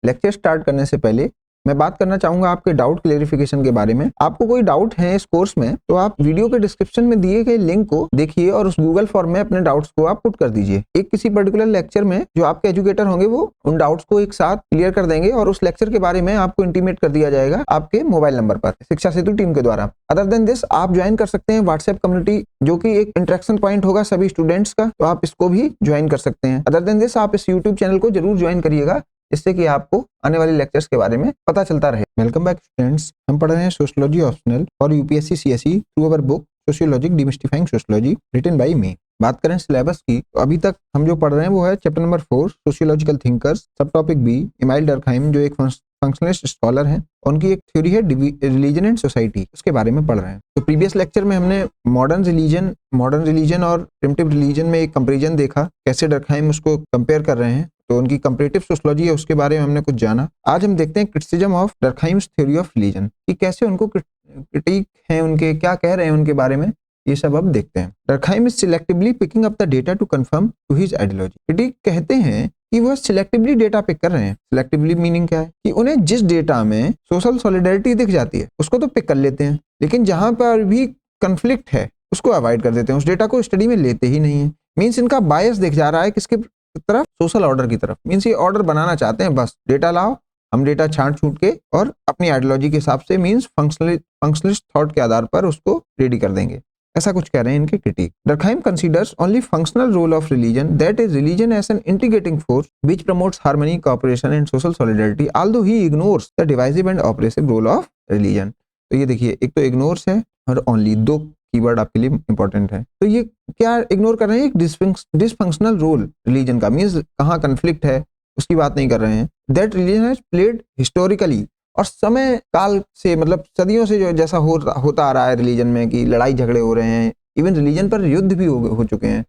Lecture start करने से पहले मैं बात करना चाहूंगा आपके डाउट क्लेरिफिकेशन के बारे में। आपको कोई डाउट है इस कोर्स में तो आप वीडियो के डिस्क्रिप्शन में दिए गए लिंक को देखिए और उस गूगल फॉर्म में अपने डाउट्स को आप पुट कर दीजिए। एक किसी पर्टिकुलर लेक्चर में जो आपके एजुकेटर होंगे वो उन डाउट्स को एक साथ क्लियर कर देंगे और उस लेक्चर के बारे में आपको इंटीमेट कर दिया जाएगा आपके मोबाइल नंबर पर शिक्षा सेतु टीम के द्वारा। अदर देन दिस आप ज्वाइन कर सकते हैं व्हाट्सएप कम्युनिटी जो कि एक इंटरेक्शन पॉइंट होगा सभी स्टूडेंट्स का, तो आप इसको भी ज्वाइन कर सकते हैं। अदर देन दिस आप इस यूट्यूब चैनल को जरूर ज्वाइन करिएगा जिससे कि आपको आने वाले लेक्चर्स के बारे में पता चलता रहे। वेलकम बैक स्टूडेंट्स, हम पढ़ रहे हैं sociology optional for UPSC CSE through our book sociology demystifying sociology written by me. बात करें सिलेबस की तो अभी तक हम जो पढ़ रहे हैं वो है चैप्टर नंबर 4 सोशियोलॉजिकल थिंकर्स, सब टॉपिक बी इमाइल डर्कहाइम जो एक फंक्शनलिस्ट स्कॉलर हैं, उनकी एक थ्योरी है रिलीजन एंड सोसाइटी, उसके बारे में पढ़ रहे हैं। तो प्रीवियस लेक्चर में हमने मॉडर्न रिलीजन और प्रिमिटिव रिलीजन में एक कंपैरिजन देखा, कैसे डर्कहाइम उसको कंपेयर कर रहे हैं, तो उनकी कंपैरेटिव सोशियोलॉजी है उसके बारे में हमने कुछ जाना। आज हम देखते हैं criticism of Durkheim's theory of religion, कि कैसे उनको क्रिटिक है, उनके क्या कह रहे हैं उनके बारे में, ये सब अब देखते हैं। Durkheim is selectively picking up the data to confirm to his ideology. Critic कहते हैं कि वह सिलेक्टिवली डेटा पिक कर रहे हैं। सिलेक्टिवली मीनिंग क्या है कि उन्हें जिस डेटा में सोशल सॉलिडरिटी दिख जाती है उसको तो पिक कर लेते हैं, लेकिन जहां पर भी कंफ्लिक्ट है उसको अवॉइड कर देते हैं, उस डेटा को स्टडी में लेते ही नहीं है। मीन्स इनका बायस दिख जा रहा है किसकी तरफ, सोशल ऑर्डर की तरफ। मीन्स ये ऑर्डर बनाना चाहते हैं, बस डेटा लाओ, हम डेटा छांट छूट के और अपनी आइडियोलॉजी के हिसाब से मीन्स फंक्शनलिस्ट थॉट के आधार पर उसको रेडी कर देंगे, ऐसा कुछ कह रहे हैं इनके critic. Durkheim considers only functional role of religion, that is religion as an integrating force which promotes harmony, cooperation and social solidarity, although he ignores the divisive and oppressive role of religion. तो ये देखिए, एक तो ignores है और only, दो keyword आपके लिए इंपॉर्टेंट है। तो ये क्या इग्नोर कर रहे हैं, एक डिसफंक्शनल रोल रिलीजन का, मीन्स कहाँ कंफ्लिक्ट है उसकी बात नहीं कर रहे हैं। That religion has played historically, और समय काल से मतलब सदियों से जो जैसा होता आ रहा है रिलीजन में कि लड़ाई झगड़े हो रहे हैं, इवन रिलीजन पर युद्ध भी हो चुके हैं,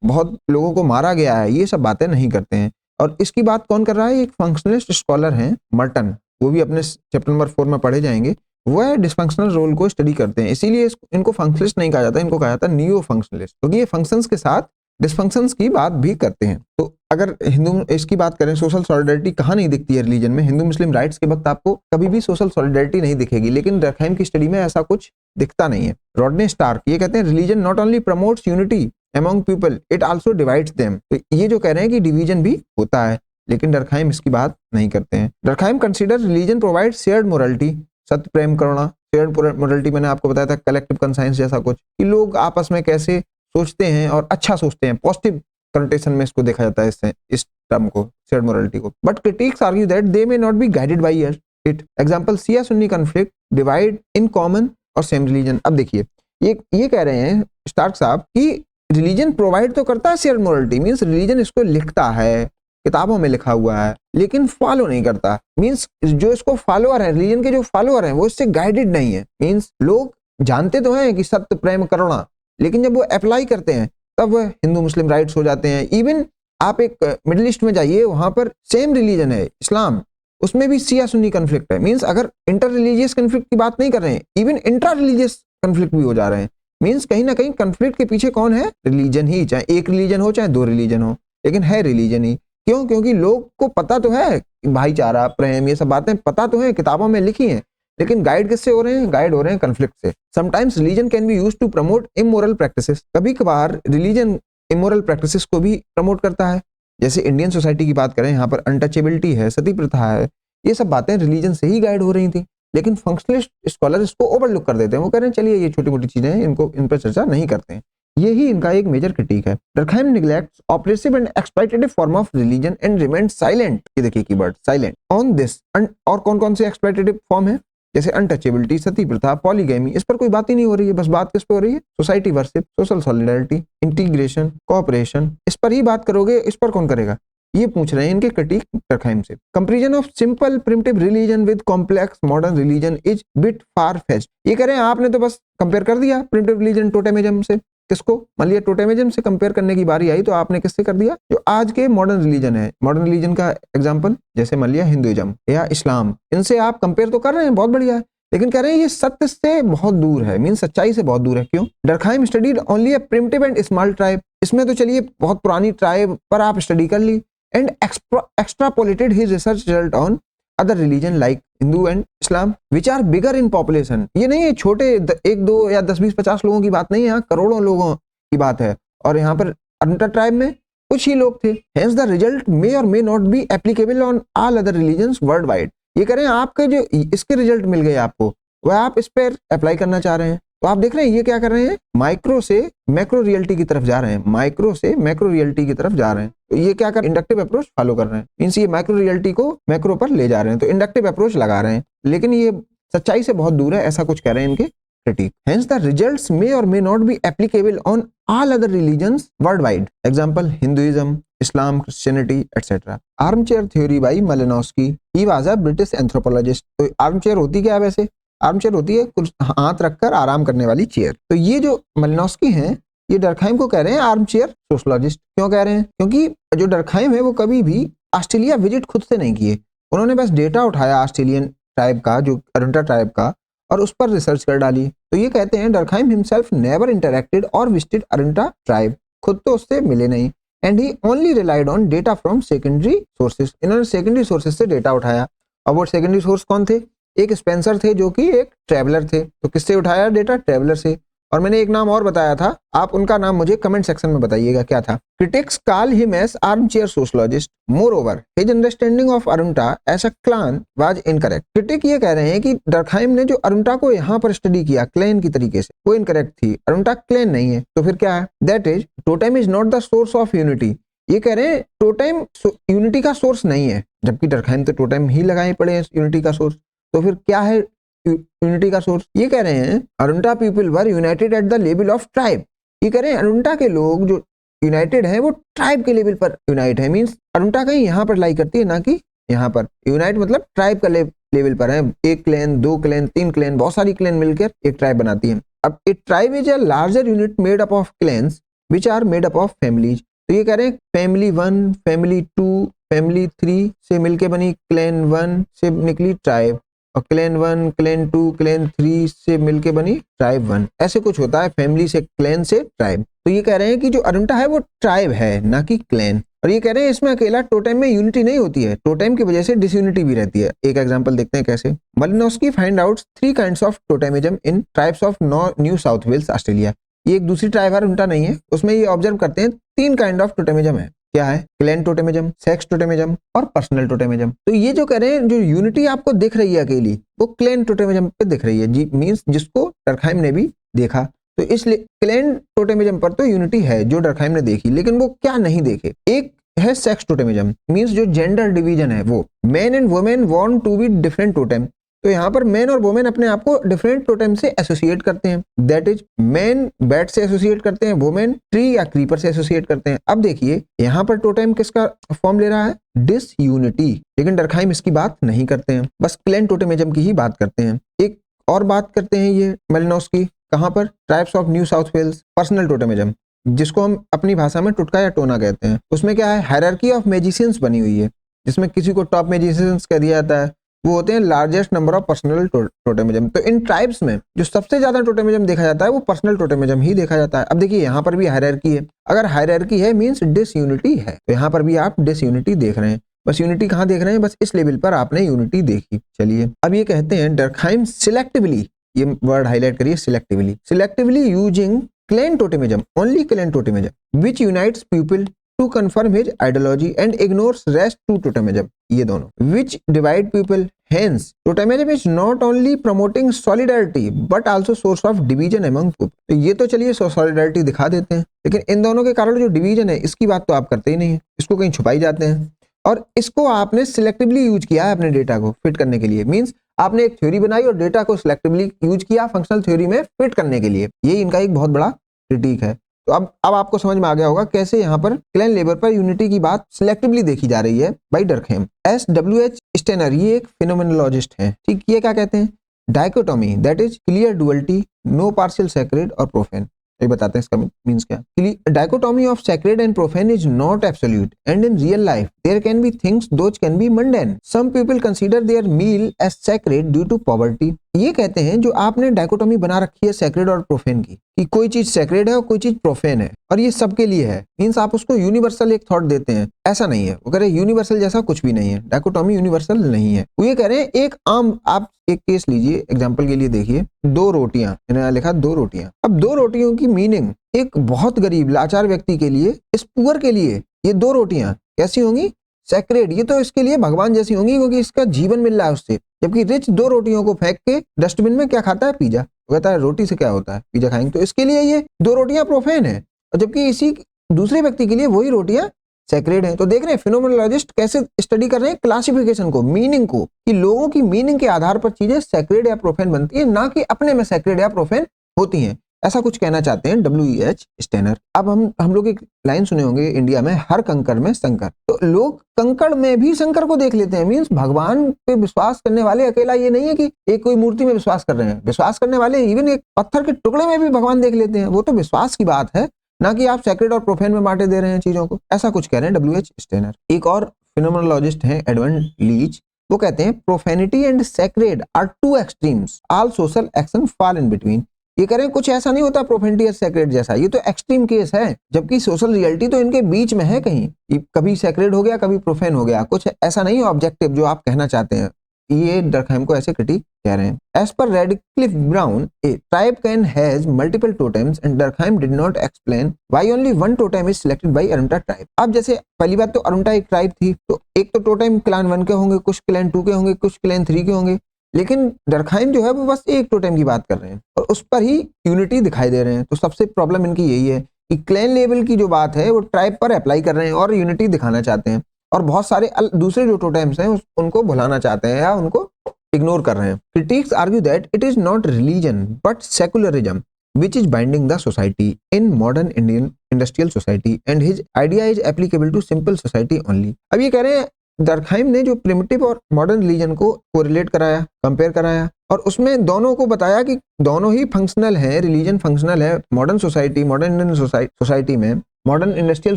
बहुत लोगों को मारा गया है, ये सब बातें नहीं करते हैं। और इसकी बात कौन कर रहा है, एक फंक्शनलिस्ट स्कॉलर हैं मर्टन, वो भी अपने चैप्टर नंबर 4 में पढ़े जाएंगे। वह डिसफंक्शनल रोल को स्टडी करते हैं, इसीलिए इनको फंक्शनलिस्ट नहीं कहा जाता, इनको कहा जाता है नियो फंक्शनलिस्ट, क्योंकि ये फंक्शंस के साथ डिसफंक्शंस की बात भी करते हैं। तो अगर हिंदू इसकी बात करें, सोशल सॉलिडरिटी कहाँ नहीं दिखती है रिलीजन में, हिंदू मुस्लिम राइट्स के वक्त आपको कभी भी सोशल सॉलिडरिटी नहीं दिखेगी, लेकिन डर्कहाइम की स्टडी में ऐसा कुछ दिखता नहीं है। रॉडने स्टार्क ये कहते हैं religion not only promotes unity among people, it also divides them. तो ये जो कह रहे हैं कि डिवीजन भी होता है, लेकिन डर्कहाइम इसकी बात नहीं करते हैं। Durkheim consider religion provide shared morality, सत्य प्रेम करुणा, शेयर्ड मोरालिटी मैंने आपको बताया था, कलेक्टिव कंसाइंस जैसा कुछ, कि लोग आपस में कैसे सोचते हैं और अच्छा सोचते हैं, पॉजिटिव कनोटेशन में इसको देखा जाता है, इस टर्म को, शेयर्ड मोरालिटी को। But critics argue that they may not be guided by it. Example Shia Sunni conflict, divide in common और सेम रिलीजन। अब देखिए, ये कह रहे हैं स्टार्क साहब कि रिलीजन प्रोवाइड तो करता है शेयर्ड मोरालिटी, मीन्स रिलीजन इसको लिखता है, किताबों में लिखा हुआ है, लेकिन फॉलो नहीं करता। मीन्स जो इसको फॉलोअर है, रिलीजन के जो फॉलोअर हैं वो इससे गाइडेड नहीं है। मीन्स लोग जानते तो हैं कि सत्य प्रेम करुणा, लेकिन जब वो अप्लाई करते हैं तब वह हिंदू मुस्लिम राइट्स हो जाते हैं। इवन आप एक मिडिल ईस्ट में जाइए, वहां पर सेम रिलीजन है इस्लाम, उसमें भी शिया सुन्नी कन्फ्लिक्ट है। मीन्स अगर इंटर रिलीजियस कन्फ्लिक्ट की बात नहीं कर रहे हैं, इवन इंट्रा रिलीजियस कन्फ्लिक्ट भी हो जा रहे हैं। मीन्स कहीं ना कहीं कन्फ्लिक्ट के पीछे कौन है, रिलीजन ही, चाहे एक रिलीजन हो चाहे दो रिलीजन हो, लेकिन है रिलीजन ही। क्यों? क्योंकि लोग को पता तो है भाईचारा प्रेम ये सब बातें पता तो है, किताबों में लिखी हैं, लेकिन गाइड किससे हो रहे हैं, गाइड हो रहे हैं कन्फ्लिक्ट से। Sometimes religion can be used to promote immoral practices, कभी कभार रिलीजन इमोरल प्रैक्टिसेस को भी प्रमोट करता है। जैसे इंडियन सोसाइटी की बात करें, यहाँ पर अनटचेबिलिटी है, सती प्रथा है, ये सब बातें रिलीजन से ही गाइड हो रही थी, लेकिन फंक्शनलिस्ट स्कॉलर इसको ओवरलुक कर देते हैं। वो कह रहे हैं चलिए ये छोटी मोटी चीजें हैं, इन पर चर्चा नहीं करते हैं। यही इनका एक मेजर क्रिटिक है। Durkheim neglects oppressive and exploitative form of religion and remains silent, ये देखिए कीवर्ड साइलेंट, ऑन दिस। और कौन कौन से एक्सप्लॉइटेटिव फॉर्म है, जैसे अनटचेबिलिटी, सती प्रथा, पॉलीगैमी, इस पर कोई बात ही नहीं हो रही है। बस बात किस पे हो रही है, society worship, social solidarity, integration, cooperation, इस पर ही बात करोगे, इस पर कौन करेगा, ये पूछ रहे हैं इनके क्रिटिक डर्कहाइम से। Comparison of simple primitive religion with complex modern religion is bit far fetched. ये कह रहे हैं आपने तो बस कंपेयर कर दिया प्रिमिटिव रिलीजन टोटेमिज्म से, किसको, मान लिया टोटेमिज्म से कंपेयर करने की बारी आई तो आपने किससे कर दिया, जो आज के मॉडर्न रिलीजन है। मॉडर्न रिलीजन का एग्जांपल जैसे मान लिया हिंदुइज्म या इस्लाम, इनसे आप कंपेयर तो कर रहे हैं, बहुत बढ़िया है, लेकिन कह रहे हैं ये सत्य से बहुत दूर है, मीन सच्चाई से बहुत दूर है। क्यों? Durkheim studied only a primitive and small tribe, इसमें तो चलिए बहुत पुरानी ट्राइब पर आप स्टडी कर ली, and extrapolated his research result on other religion like Hindu and Islam which are bigger in population। ये नहीं है छोटे एक दो या 10-20-50 लोगों की बात नहीं है, यहाँ करोड़ों लोगों की बात है और यहाँ पर अरुणा ट्राइब में कुछ ही लोग थे। Hence the result may or may not be applicable on all other religions worldwide। ये करें आपके जो इसके रिजल्ट मिल गए आपको वह आप इस पर अप्लाई करना चाह रहे हैं, तो आप देख रहे हैं ये क्या कर रहे हैं, माइक्रो से मैक्रो रियलिटी की तरफ जा रहे हैं, माइक्रो से मैक्रो रियलिटी की तरफ जा रहे हैं। तो ये क्या कर इंडक्टिव अप्रोच फॉलो कर रहे हैं, मींस ये माइक्रो रियलिटी को मैक्रो पर ले जा रहे हैं, तो इंडक्टिव अप्रोच लगा रहे हैं, लेकिन ये सच्चाई से बहुत दूर है, ऐसा कुछ कह रहे हैं इनके critic. Hence the results may or may not be applicable on all other religions worldwide। Example Hinduism, Islam, Christianity, etc। Armchair theory by Malinowski। He was a British anthropologist। तो आर्मचेयर होती क्या है वैसे? आर्मचेयर होती है कुछ हाथ रखकर आराम करने वाली चेयर। तो ये जो मलिनोस्की हैं ये डर्कहाइम को कह रहे हैं आर्मचेयर सोशलॉजिस्ट। क्यों कह रहे हैं? क्योंकि जो डर्कहाइम है वो कभी भी ऑस्ट्रेलिया विजिट खुद से नहीं किए, उन्होंने बस डेटा उठाया ऑस्ट्रेलियन ट्राइब का, जो अरुंटा ट्राइब का, और उस पर रिसर्च कर डाली। तो ये कहते हैं डर्कहाइम हिमसेल्फ नेवर इंटरैक्टेड और विजिटेड अरुंटा ट्राइब, खुद तो उससे मिले नहीं, and he only relied on data from secondary sources. इन्होंने सेकेंडरी सोर्सेज से डेटा उठाया। और वो सेकेंडरी सोर्स कौन थे? एक स्पेंसर थे जो कि एक ट्रेवलर थे। तो किससे उठाया डेटा? ट्रेवलर से। और मैंने एक नाम और बताया था, आप उनका नाम मुझे कमेंट सेक्शन में बताइएगा क्या था। Critics call him as armchair sociologist, moreover his understanding of Arunta as a clan was incorrect. Critic ये कह रहे हैं कि डर्कहाइम ने जो अरुंटा को यहाँ पर स्टडी किया क्लैन की तरीके से, वो इनकरेक्ट थी, अरुंटा क्लैन नहीं है। तो फिर क्या है? That is totem is not the source of unity. ये कह रहे हैं टोटेम यूनिटी का सोर्स नहीं है, जबकि डर्कहाइम तो टोटेम ही लगाए पड़े हैं यूनिटी का सोर्स। तो फिर क्या है यूनिटी का सोर्स? ये कह रहे हैं Arunta people were united at the level of tribe. ये कह रहे हैं अरुंटा के लोग जो यूनाइटेड हैं वो ट्राइब के लेवल पर यूनाइट है, मींस अरुंटा कहीं यहाँ पर लाई करती है ना कि यहाँ पर। यूनाइट मतलब ट्राइब का लेवल पर है, एक क्लैन, दो क्लैन, तीन क्लैन, बहुत सारी क्लैन मिलकर एक ट्राइब बनाती है। अब a tribe is a larger unit made up of clans which are made up of families. तो ये कह रहे हैं फैमिली 1, फैमिली 2, फैमिली 3 से मिलके बनी क्लैन 1 से निकली ट्राइब, और क्लैन 1, क्लैन 2, क्लैन 3 से मिलके बनी ट्राइब 1। ऐसे कुछ होता है, फैमिली से क्लैन से ट्राइब। तो ये कह रहे हैं कि जो अरुंटा है वो ट्राइब है ना कि क्लैन। और ये कह रहे हैं इसमें अकेला टोटेम में यूनिटी नहीं होती है, टोटेम की वजह से डिसयूनिटी भी रहती है। एक एग्जांपल देखते हैं कैसे। Malinowski find out 3 kinds of totemism in tribes of New South Wales Australia. ये एक दूसरी ट्राइब है, अरुंटा नहीं है, उसमें ये ऑब्जर्व करते हैं 3 काइंड ऑफ टोटेमिज्म है। क्या है? क्लैन टोटेमिज्म, सेक्स टोटेमिज्म और पर्सनल टोटेमिज्म। तो ये जो कह रहे हैं जो यूनिटी आपको दिख रही है अकेली, वो क्लैन टोटेमिज्म पे दिख रही है जी, मींस जिसको डर्कहाइम ने भी देखा। तो इसलिए क्लैन टोटेमिज्म पर तो यूनिटी है जो डर्कहाइम ने देखी, लेकिन वो क्या नहीं देखे? एक है सेक्स टोटेमिज्म, मींस जो जेंडर डिवीजन है वो, men and women want to be different totem. तो यहाँ पर मैन और वुमेन अपने आप को डिफरेंट टोटेम से एसोसिएट करते हैं। दैट इज मैन बैट से एसोसिएट करते हैं, वुमेन ट्री या क्रीपर से एसोसिएट करते हैं। अब देखिए यहाँ पर टोटेम किसका फॉर्म ले रहा है? डिसयूनिटी। लेकिन डर्कहाइम इसकी बात नहीं करते हैं, बस क्लैन टोटेमिज्म की ही बात करते हैं। एक और बात करते हैं ये मलिनोस्की, कहाँ पर? Tribes of New South Wales, personal totemism, जिसको हम अपनी भाषा में टुटका या टोना कहते हैं। उसमें क्या है? हायरार्की ऑफ मैजिशियंस बनी हुई है, जिसमें किसी को टॉप मैजिशियंस कह दिया जाता है, वो होते हैं largest number of personal totemism. तो इन ट्राइब्स में जो सबसे ज्यादा टोटेमिज्म देखा जाता है वो पर्सनल टोटेमिज्म ही देखा जाता है। अब देखिए यहाँ पर भी हायरार्की है, अगर हायरार्की है मींस डिसयूनिटी है, तो यहाँ पर भी आप डिसयूनिटी देख रहे हैं। बस यूनिटी कहाँ देख रहे हैं? बस इस लेवल पर आपने यूनिटी देखी। चलिए अब ये कहते हैं डर्कहाइम सिलेक्टिवली, ये वर्ड हाईलाइट करिए, selectively using clan totemism, only clan totemism which unites people to confirm his ideology and ignores rest to totemism। ये दोनों which divide people। Hence totemism is not only promoting solidarity but also source of division among people। तो ये तो चलिए solidarity दिखा देते हैं, लेकिन इन दोनों के कारण जो डिवीजन है इसकी बात तो आप करते ही नहीं है, इसको कहीं छुपाई जाते हैं। और इसको आपने सिलेक्टिवली यूज किया है अपने डेटा को फिट करने के लिए, मींस आपने एक थ्योरी बनाई और डेटा को सिलेक्टिवली यूज किया फंक्शनल थ्योरी में फिट करने के लिए। ये इनका एक बहुत बड़ा क्रिटिक है। तो अब आपको समझ में आ गया होगा कैसे यहाँ पर क्लैन लेबर पर यूनिटी की बात सिलेक्टिवली देखी जा रही है बाय डर्कहाइम। SWH स्टेनर ये एक फिनोमेनोलॉजिस्ट हैं, ठीक। ये क्या कहते हैं? Dichotomy, that is clear duality, no partial sacred और प्रोफेन। ये बताते हैं इसका मींस क्या। Dichotomy of sacred and profane is not absolute and in real life there can be things those can be mundane. Some people consider their meal as sacred due to poverty ये कहते हैं जो आपने dichotomy बना रखी है sacred और profane की, कि कोई चीज सैक्रेड है और कोई चीज प्रोफेन है और ये सबके लिए है, मींस आप उसको यूनिवर्सल एक थॉट देते हैं, ऐसा नहीं है। वो कह रहे हैं यूनिवर्सल जैसा कुछ भी नहीं है, डायकोटोमी यूनिवर्सल नहीं है। वो ये कह रहे हैं एक आम, आप एक केस लीजिए एग्जाम्पल के लिए, देखिए 2 रोटियां, इन्होंने लिखा 2 रोटियां। अब 2 रोटियों की मीनिंग एक बहुत गरीब लाचार व्यक्ति के लिए, इस पुअर के लिए ये 2 रोटियां कैसी होंगी? सैक्रेड। ये तो इसके लिए भगवान जैसी होंगी क्योंकि इसका जीवन मिल रहा है उससे। जबकि रिच 2 रोटियों को फेंक के डस्टबिन में क्या खाता है? पिज्जा। वो कहता है रोटी से क्या होता है, पिज्जा खाएंगे। तो इसके लिए ये 2 रोटियां प्रोफेन है, और जबकि इसी दूसरे व्यक्ति के लिए वही रोटियां सैक्रेड है। तो देख रहे हैं फिनोमेनोलॉजिस्ट कैसे स्टडी कर रहे हैं क्लासिफिकेशन को, मीनिंग को, कि लोगों की मीनिंग के आधार पर चीजें सैक्रेड या प्रोफेन बनती है, ना कि अपने में सैक्रेड या प्रोफेन होती हैं। ऐसा कुछ कहना चाहते हैं W.E.H. स्टेनर। अब हम लोग एक लाइन सुने होंगे इंडिया में, हर कंकड़ में शंकर। तो लोग कंकड़ में भी शंकर को देख लेते हैं, मींस भगवान पे विश्वास करने वाले अकेला ये नहीं है कि एक कोई मूर्ति में विश्वास कर रहे हैं, विश्वास करने वाले इवन एक पत्थर के टुकड़े में भी भगवान देख लेते हैं। वो तो विश्वास की बात है, ना कि आप सैक्रेड और प्रोफेन में बांटे दे रहे हैं चीजों को। ऐसा कुछ कह रहे हैं W.H. स्टेनर। एक और फिनोमेनोलॉजिस्ट हैं एडवर्ड लीच, वो कहते हैं profanity and sacred are 2 extremes, all social action fall in between. ये करें कुछ ऐसा नहीं होता प्रोफेनिटी या सैक्रेड जैसा, ये तो एक्सट्रीम केस है, जबकि सोशल रियलिटी तो इनके बीच में है कहीं, कभी सैक्रेड हो गया कभी प्रोफेन हो गया, कुछ ऐसा नहीं है ऑब्जेक्टिव जो आप कहना चाहते हैं। ये डर्कहाइम को ऐसे क्रिटिक कह रहे हैं। As per Radcliffe Brown, a tribe can has multiple totems and Durkheim did not explain why only 1 totem is selected by Arunta tribe. अब जैसे पहली बात तो अरुंटा एक ट्राइब थी, तो एक तो टोटेम क्लैन 1 के होंगे, कुछ क्लैन 2 के होंगे, कुछ क्लैन 3 के होंगे, लेकिन डर्कहाइम जो है वो बस एक टोटेम की बात कर रहे हैं और उस पर ही यूनिटी दिखाई दे रहे हैं। तो सबसे प्रॉब्लम इनकी यही है कि क्लैन लेवल की जो बात है वो ट्राइब पर अप्लाई कर रहे हैं और यूनिटी दिखाना चाहते हैं, और बहुत सारे दूसरे जो टोटेम्स हैं उनको भुलाना चाहते हैं या उनको इग्नोर कर रहे हैं। Critics argue that it is not religion but secularism which is binding the society in modern Indian industrial society and his idea is applicable to simple society only। अब ये कह रहे हैं डर्कहाइम ने जो प्रिमिटिव और मॉडर्न रिलीजन को correlate कराया, कंपेयर कराया, और उसमें दोनों को बताया कि दोनों ही फंक्शनल है, रिलीजन फंक्शनल है modern society, modern Indian society में, मॉडर्न इंडस्ट्रियल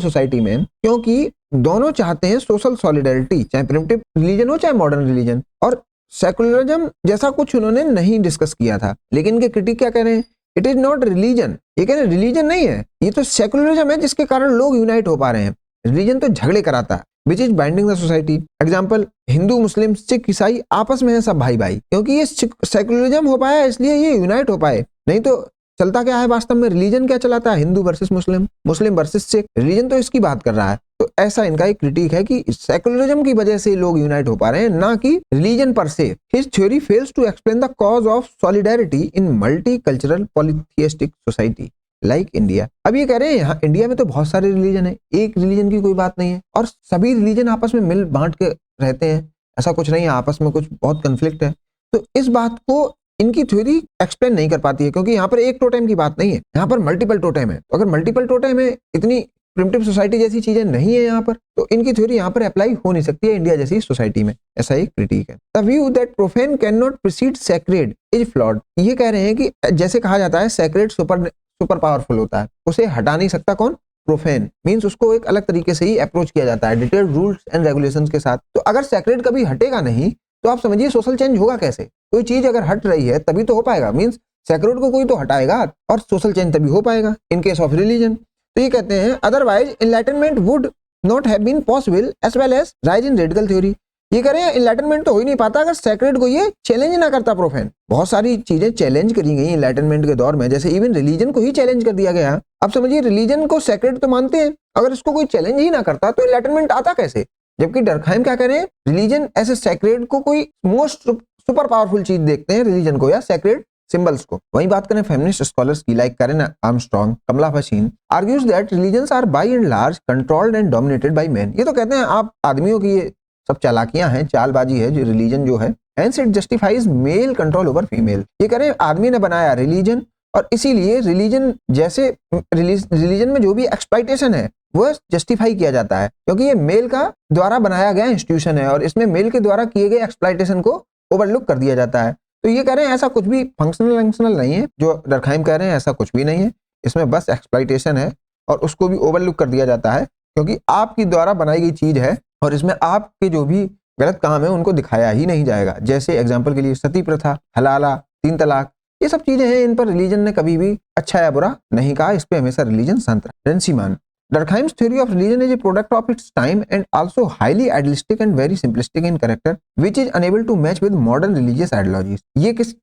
सोसाइटी में, क्योंकि दोनों चाहते हैं सोशल सॉलिडेरिटी, चाहे प्रिमिटिव रिलीजन हो चाहे मॉडर्न रिलीजन। और सेकुलरिज्म जैसा कुछ उन्होंने नहीं डिस्कस किया था। लेकिन इनके क्रिटिक क्या कह रहे हैं? इट इज नॉट रिलीजन, ये कह रहे हैं रिलीजन नहीं है, ये तो सेकुलरिज्म है जिसके कारण लोग यूनाइट हो पा रहे हैं। रिलीजन तो झगड़े कराता है, which is binding the society. Example, Hindu Muslim Sikh ईसाई आपस में है सब भाई भाई, क्योंकि ये सेकुलरिज्म हो पाया इसलिए ये यूनाइट हो पाए। नहीं तो चलता क्या है वास्तव में? रिलीजन क्या चलाता है? हिंदू वर्सेस मुस्लिम, मुस्लिम वर्सेस सिख, रिलीजन तो इसकी बात कर रहा है। तो ऐसा इनका एक क्रिटिक है कि सेकुलरिज्म की वजह से लोग यूनाइट हो पा रहे हैं, ना कि रिलीजन पर से। His theory fails to explain the cause of solidarity in multi cultural polytheistic society like India. अब ये कह रहे हैं यहाँ इंडिया में तो बहुत सारे रिलीजन है, एक रिलीजन की कोई बात नहीं है, और सभी रिलीजन आपस में मिल बांट के रहते हैं, ऐसा कुछ नहीं है, आपस में कुछ बहुत कन्फ्लिक्ट है। तो इस बात को इनकी थ्योरी एक्सप्लेन नहीं कर पाती है, क्योंकि यहाँ पर एक टोटेम की बात नहीं है, यहाँ पर मल्टीपल टोटेम है। तो अगर मल्टीपल टोटेम है, इतनी प्रिमिटिव सोसाइटी जैसी चीजें नहीं है यहाँ पर, तो इनकी थ्योरी यहाँ पर अप्लाई हो नहीं सकती है इंडिया जैसी सोसाइटी में। ऐसा एक क्रिटिक है। The view that profane can not preceded sacred is flawed. ये कह रहे हैं कि जैसे कहा जाता है सैक्रेड सुपर पावरफुल होता है, उसे हटा नहीं सकता कौन? प्रोफेन। मींस उसको एक अलग तरीके से ही अप्रोच किया जाता है, डिटेल्ड रूल्स एंड रेगुलेशंस के साथ। तो अगर सैक्रेड कभी हटेगा नहीं तो आप समझिए सोशल चेंज होगा कैसे? कोई चीज अगर हट रही है तभी तो हो पाएगा, मींस सैक्रेड को कोई तो हटाएगा और सोशल चेंज तभी हो पाएगा इन केस ऑफ रिलीजन। तो ये कहते हैं otherwise enlightenment would not have been possible as well as rise in radical theory. ये कह रहे हैं एनलाइटनमेंट तो हो ही नहीं पाता अगर सैक्रेड को ये चैलेंज ना करता प्रोफेन। बहुत सारी चीजें चैलेंज करी गई एनलाइटनमेंट के दौर में, जैसे इवन रिलीजन को ही चैलेंज कर दिया गया। अब समझिए रिलीजन को सैक्रेड तो मानते हैं, अगर इसको कोई चैलेंज ही ना करता तो एनलाइटनमेंट आता कैसे? जबकि डर्कहाइम क्या कह रहे हैं? रिलीजन ऐसे सैक्रेड को कोई मोस्ट सुपर पावरफुल चीज देखते हैं, रिलीजन को या सैक्रेड सिंबल्स को। वहीं बात करें फेमिनिस्ट स्कॉलर्स की, like Karen Armstrong, Kamla Bhasin argues that religions are by and large controlled and dominated by men. ये तो कहते हैं आप आदमियों की ये सब चालाकियां हैं, चालबाजी है जो रिलीजन जो है, hence it justifies male control over female. ये कह रहे हैं आदमी ने बनाया रिलीजन और इसीलिए रिलीजन जैसे रिलीजन में जो भी एक्सप्लॉइटेशन है वो जस्टिफाई किया जाता है, क्योंकि ये मेल का द्वारा बनाया गया इंस्टीट्यूशन है और इसमें मेल के द्वारा किए गए एक्सप्लॉइटेशन को ओवरलुक कर दिया जाता है। तो ये कह रहे हैं ऐसा कुछ भी फंक्शनल नहीं है जो डर्कहाइम कह रहे हैं, ऐसा कुछ भी नहीं है, इसमें बस एक्सप्लॉइटेशन है और उसको भी ओवरलुक कर दिया जाता है क्योंकि आपकी द्वारा बनाई गई चीज है और इसमें आपके जो भी गलत काम है उनको दिखाया ही नहीं जाएगा। जैसे एग्जाम्पल के लिए सती प्रथा, हलाला, 3 तलाक, ये सब चीजें हैं, इन पर रिलीजन ने कभी भी अच्छा या बुरा नहीं कहा, इस पे हमेशा रिलीजन शांत रहा। रेंसीमान, Durkheim's theory of religion is a product of its time and also highly idealistic and very simplistic in character, which is unable to match with modern religious ideologies। ये किस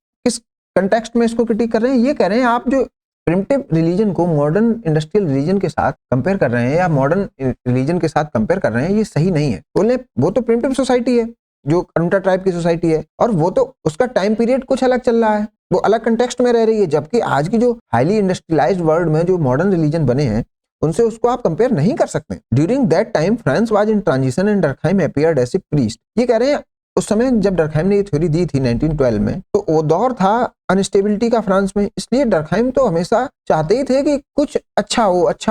कंटेक्स्ट में इसको क्रिटिक कर रहे हैं? ये कह रहे हैं आप जो प्रिमिटिव रिलीजन को मॉडर्न इंडस्ट्रियल रिलीजन के साथ कंपेयर कर रहे हैं या मॉडर्न रिलीजन के साथ कंपेयर कर रहे हैं, ये सही नहीं है। बोले वो तो प्रिमिटिव सोसाइटी है, जो अरुंटा ट्राइब की सोसाइटी है, और वो तो उसका टाइम पीरियड कुछ अलग चल रहा है, वो अलग कंटेक्स्ट में रह रही है, जबकि आज की जो हाईली इंडस्ट्रियलाइज्ड वर्ल्ड में जो मॉडर्न रिलीजन बने हैं उनसे उसको आप कंपेयर नहीं कर सकते। During that time France was in transition and Durkheim appeared as a priest. ये कह रहे हैं उस समय जब डर्कहाइम ने ये थ्योरी दी थी 1912 में, तो वो दौर था अनस्टेबिलिटी का फ्रांस में, इसलिए डर्कहाइम तो हमेशा चाहते ही थे कि कुछ अच्छा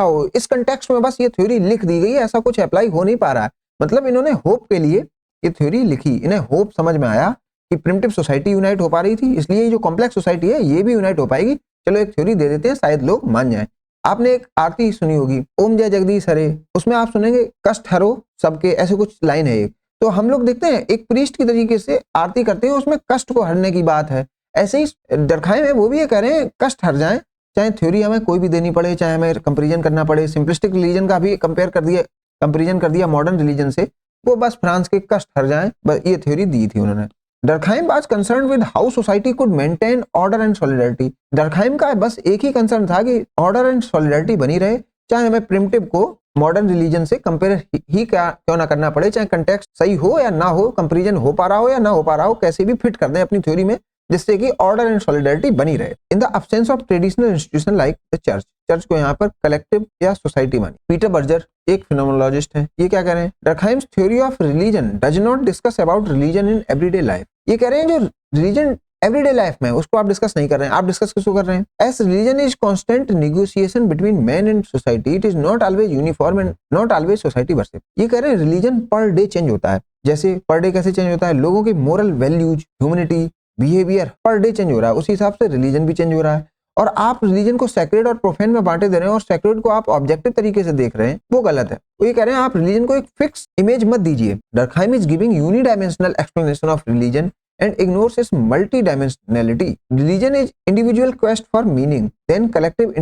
हो। इस कंटेक्स्ट में बस ये थ्योरी लिख दी गई, ऐसा कुछ अप्लाई हो नहीं पा रहा है। मतलब इन्होंने होप के लिए ये थ्योरी लिखी, इन्हें होप समझ में आया कि प्रिमिटिव सोसाइटी यूनाइट हो पा रही थी, इसलिए ये जो कॉम्प्लेक्स सोसाइटी है ये भी यूनाइट हो पाएगी, चलो एक थ्योरी दे देते हैं, शायद लोग मान जाए। आपने एक आरती सुनी होगी, ओम जय जगदीश हरे, उसमें आप सुनेंगे कष्ट हरो सबके, ऐसे कुछ लाइन है। तो हम लोग देखते हैं एक प्रीस्ट की तरीके से आरती करते हैं, उसमें कष्ट को हरने की बात है। ऐसे ही डर्कहाइम है, वो भी ये कह रहे हैं कष्ट हर जाए, चाहे थ्योरी हमें कोई भी देनी पड़े, चाहे हमें कंपेरिजन करना पड़े। सिंपलिस्टिक रिलीजन का भी कंपेरिजन कर दिया मॉडर्न रिलीजन से, वो बस फ्रांस के कष्ट हर जाए, बस ये थ्योरी दी थी उन्होंने। Durkheim was concerned with how society could maintain order and solidarity. Durkheim का बस एक ही कंसर्न था कि ऑर्डर एंड सॉलिडारिटी बनी रहे, चाहे हमें प्रिमिटिव को मॉडर्न रिलीजन से कंपेयर ही क्यों ना करना पड़े, चाहे कंटेक्स्ट सही हो या ना हो, कंपेरिजन हो पा रहा हो या ना हो पा रहा हो, कैसे भी फिट कर दें अपनी थ्योरी में, जिससे कि ऑर्डर एंड सॉलिडारिटी बनी रहे। In the absence of traditional institution like the church को यहाँ पर कलेक्टिव या सोसाइटी मानी। पीटर बर्जर एक फिनोमेनोलॉजिस्ट है, ये क्या कह रहे हैं? Durkheim's theory of religion does not discuss about religion in everyday life. ये कह रहे हैं जो रिलीजन एवरीडे लाइफ में उसको आप डिस्कस नहीं कर रहे हैं, आप डिस्कस किसको कर रहे हैं? As religion is constant negotiation between man and society, it is not always uniform and not always society worship. ये कह रहे हैं रिलीजन पर डे चेंज होता है। जैसे पर डे कैसे चेंज होता है? लोगों के moral values, humanity, behaviour per day change हो रहा है, उसी हिसाब से रिलीजन भी चेंज हो रहा है। और आप रिलीजन को सैक्रेड और प्रोफेन में बांटे दे रहे हैं और सैक्रेड को आप ऑब्जेक्टिव तरीके से देख रहे हैं, वो गलत है। तो ये कह रहे हैं आप रिलीजन को एक फिक्स इमेज मत दीजिए। Durkheim is giving unidimensional explanation of religion and ignores its multi-dimensionality. Religion is individual quest for meaning, then collective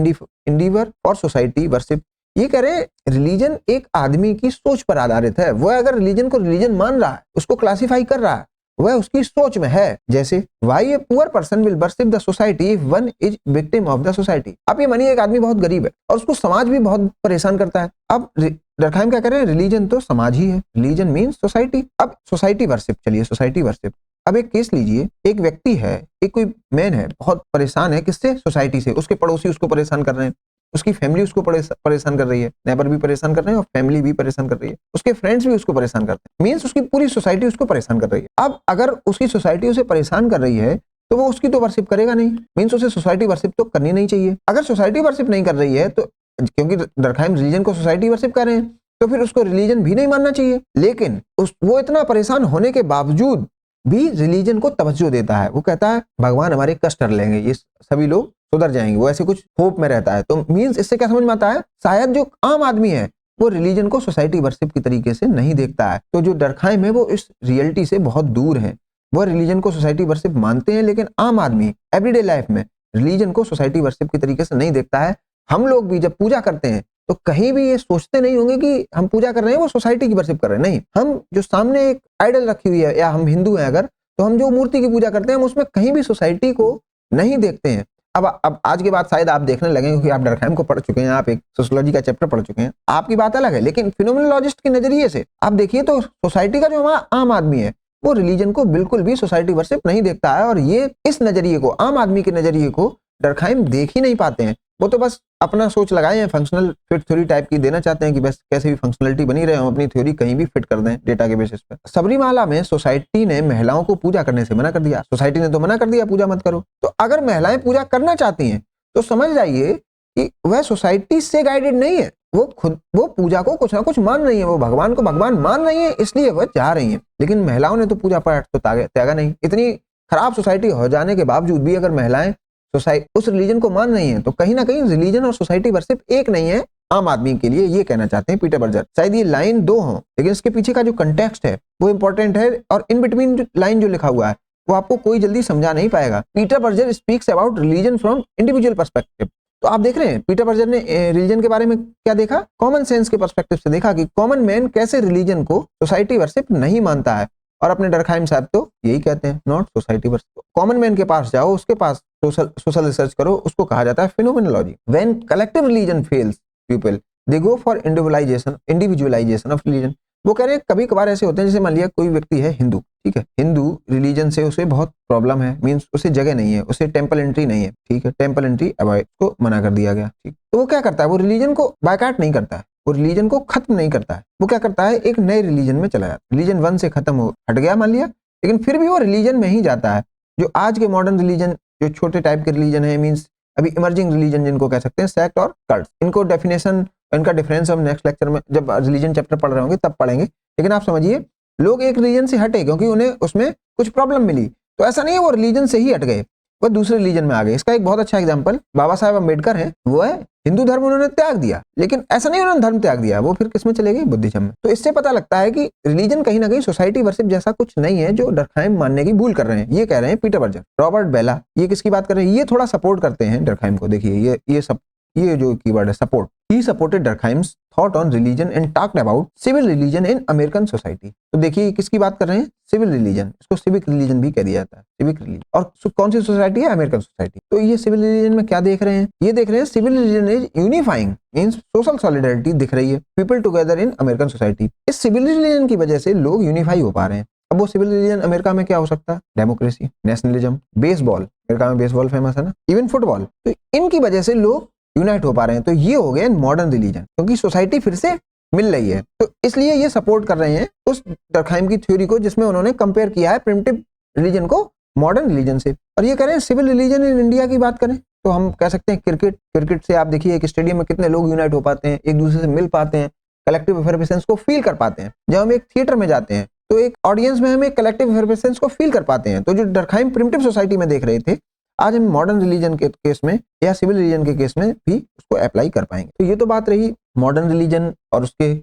endeavor for society worship. ये कह रहे हैं रिलीजन एक आदमी की सोच पर आधारित है। वह अगर रिलीजन को रिलीजन मान रहा है, उसको क्लासिफाई कर रहा है, वह उसकी सोच में है। जैसे why a poor person will worship the society if one is victim of the society। आप ये मानिए एक आदमी बहुत गरीब है और उसको समाज भी बहुत परेशान करता है। अब डर्कहाइम क्या कह रहे हैं? रिलीजन तो समाज ही है, रिलीजन मीन्स सोसाइटी। अब सोसाइटी वर्शिप, चलिए सोसाइटी वर्शिप। अब एक केस लीजिए, एक व्यक्ति है, एक कोई मैन है, बहुत परेशान है, किससे? सोसाइटी से। उसके पड़ोसी उसको परेशान कर रहे हैं, उसकी फैमिली उसको परेशान कर रही है, नेबर भी परेशान कर रहे हैं और फैमिली भी परेशान कर रही है, उसके फ्रेंड्स भी उसको परेशान करते हैं, मीन्स उसकी पूरी सोसाइटी उसको परेशान कर रही है। अब अगर उसकी सोसाइटी उसे परेशान कर रही है तो वो उसकी तो वर्शिप करेगा नहीं, मीन्स उसे सोसाइटी वर्शिप तो करनी नहीं चाहिए। अगर सोसाइटी वर्शिप नहीं कर रही है तो, क्योंकि डर्कहाइम रिलीजन को सोसाइटी वर्शिप कर रहे हैं, तो फिर उसको रिलीजन भी नहीं मानना चाहिए। लेकिन वो इतना परेशान होने के बावजूद भी रिलीजन को तवज्जो देता है। वो कहता है भगवान हमारे कष्ट हर लेंगे, ये सभी लोग सुधर जाएंगे, वो ऐसे कुछ होप में रहता है। तो मींस इससे क्या समझ में आता है? शायद जो आम आदमी है वो रिलीजन को सोसाइटी वर्शिप की तरीके से नहीं देखता है। तो जो डर्कहाइम है वो इस रियलिटी से बहुत दूर है। वह रिलीजन को सोसाइटी वर्शिप मानते हैं, लेकिन आम आदमी एवरीडे लाइफ में रिलीजन को सोसाइटी वर्शिप की तरीके से नहीं देखता है। हम लोग भी जब पूजा करते हैं तो कहीं भी ये सोचते नहीं होंगे कि हम पूजा कर रहे हैं वो सोसाइटी की वर्शिप कर रहे हैं। नहीं, हम जो सामने एक आइडल रखी हुई है, या हम हिंदू हैं अगर, तो हम जो मूर्ति की पूजा करते हैं हम उसमें कहीं भी सोसाइटी को नहीं देखते हैं। अब आज के बाद शायद आप देखने लगे क्योंकि आप डर्कहाइम को पढ़ चुके हैं, आप एक सोशियोलॉजी का चैप्टर पढ़ चुके हैं, आपकी बात अलग है। लेकिन फिनोमेनोलॉजिस्ट के नजरिए से आप देखिए तो सोसाइटी का जो हमारा आम आदमी है वो रिलीजन को बिल्कुल भी सोसाइटी वर्शिप नहीं देखता है। और ये इस नजरिए को, आम आदमी के नजरिए को डर्कहाइम देख ही नहीं पाते हैं। वो तो बस अपना सोच लगाए हैं, फंक्शनल फिट थ्योरी टाइप की देना चाहते हैं कि बस कैसे भी फंक्शनलिटी बनी रहे, हम अपनी थ्योरी कहीं भी फिट कर दें डेटा के बेसिस पे। सबरीमाला में सोसाइटी ने महिलाओं को पूजा करने से मना कर दिया। सोसाइटी ने तो मना कर दिया पूजा मत करो। तो अगर महिलाएं पूजा करना चाहती हैं तो समझ जाइए कि वह सोसाइटी से गाइडेड नहीं है, वो पूजा को कुछ ना कुछ मान रही है, वो भगवान को भगवान मान रही है, इसलिए वह जा रही है। लेकिन महिलाओं ने तो पूजा पाठ तो त्यागा नहीं। इतनी खराब सोसाइटी हो जाने के बावजूद भी अगर महिलाएं उस रिलीजन को मान रही है तो कहीं ना कहीं रिलीजन और सोसाइटी वर्शिप एक नहीं है आम आदमी के लिए, ये कहना चाहते हैं पीटर बर्जर। शायद ये लाइन दो हो, लेकिन इसके पीछे का जो कंटेक्स्ट है वो इंपॉर्टेंट है। और इन बिटवीन लाइन जो लिखा हुआ है वो आपको कोई जल्दी समझा नहीं पाएगा। Peter Berger speaks about religion from individual perspective. तो आप देख रहे हैं पीटर बर्जर ने रिलीजन के बारे में क्या देखा, कॉमन सेंस के पर्सपेक्टिव से देखा कि कॉमन मैन कैसे रिलीजन को सोसाइटी वर्शिप नहीं मानता है। और अपने डरखाइम साहब तो यही कहते हैं, not society worship. Common man के पास जाओ, उसके पास सोशल रिसर्च करो, उसको कहा जाता है phenomenology. When collective religion fails people they go for individualisation of religion. वो कह रहे हैं कभी कभार ऐसे होते हैं, जैसे मान लिया कोई व्यक्ति है हिंदू, ठीक है, हिंदू रिलीजन से उसे बहुत प्रॉब्लम है, मींस उसे जगह नहीं है, उसे टेंपल एंट्री नहीं है, ठीक है, टेंपल एंट्री अवॉइड को मना कर दिया गया, ठीक। तो वो क्या करता है, वो रिलीजन को बायकॉट नहीं करता है, वो रिलीजन को खत्म नहीं करता है, वो क्या करता है, एक नए रिलीजन में चला जाता है। रिलीजन 1 से खत्म हो हट गया मान लिया, लेकिन फिर भी वो रिलीजन में ही जाता है। जो आज के मॉडर्न रिलीजन, जो छोटे टाइप के रिलीजन है, मींस अभी इमर्जिंग रिलीजन जिनको कह सकते हैं, सेक्ट और कल्ट, इनको डेफिनेशन, इनका डिफरेंस हम नेक्स्ट लेक्चर में जब रिलीजन चैप्टर पढ़ रहे होंगे तब पढ़ेंगे। लेकिन आप समझिए, लोग एक रिलीजन से हटे क्योंकि उन्हें उसमें कुछ प्रॉब्लम मिली, तो ऐसा नहीं है वो रिलीजन से ही हट गए, वो दूसरे रिलीजन में आ गए। इसका एक बहुत अच्छा एग्जांपल बाबा साहब अम्बेडकर है, वो है हिंदू धर्म उन्होंने त्याग दिया, लेकिन ऐसा नहीं उन्होंने धर्म त्याग दिया, वो फिर किसमें चले गए, बुद्धिज्म में। तो इससे पता लगता है कि रिलीजन कहीं ना कहीं सोसाइटी वर्शिप जैसा कुछ नहीं है जो डरखाइम मानने की भूल कर रहे हैं। ये कह रहे हैं पीटर बर्जर। रॉबर्ट बेला ये किसकी बात कर रहे हैं, ये थोड़ा सपोर्ट करते हैं डरखाइम को। देखिए ये जो कीवर्ड है support, he supported Durkheim's thought on religion and talked about civil religion in American society। तो देखिए किसकी बात कर रहे हैं, सिविल रिलीजन, इसको सिविक रिलीजन भी कह दिया जाता है, सिविक रिलीजन। और कौन सी सोसाइटी है, अमेरिकन सोसाइटी। तो ये सिविल रिलीजन में क्या देख रहे हैं, ये देख रहे हैं civil religion is unifying, means social solidarity दिख रही है, people together in American society. इस सिविल रिलीजन की वजह से लोग यूनिफाई हो पा रहे हैं। अब वो सिविल रिलीजन अमेरिका में क्या हो सकता है, डेमोक्रेसी, नेशनलिज्म, बेसबॉल, अमेरिका में बेसबॉल फेमस है ना, इवन फुटबॉल। तो इनकी वजह से लोग यूनाइट हो पा रहे हैं। तो ये हो गया मॉडर्न रिलीजन, क्योंकि सोसाइटी फिर से मिल रही है। तो इसलिए ये सपोर्ट कर रहे हैं उस डरखाइम की थ्योरी को जिसमें उन्होंने कंपेयर किया है प्रिमिटिव रिलीजन को मॉडर्न रिलीजन से। और ये कह रहे हैं सिविल रिलीजन इन इंडिया की बात करें तो हम कह सकते हैं क्रिकेट से आप देखिए एक स्टेडियम में कितने लोग यूनाइट हो पाते हैं, एक दूसरे से मिल पाते हैं, कलेक्टिव एफर्वेसेंस को फील कर पाते हैं। जब हम एक थिएटर में जाते हैं तो एक ऑडियंस में हम एक कलेक्टिव एफर्वेसेंस को फील कर पाते हैं। तो जो डरखाइम प्रिमिटिव सोसाइटी में देख रहे थे, आज हम मॉडर्न रिलीजन के केस में या सिविल रिलीजन के केस में भी उसको अप्लाई कर पाएंगे। तो ये तो बात रही मॉडर्न रिलीजन और उसके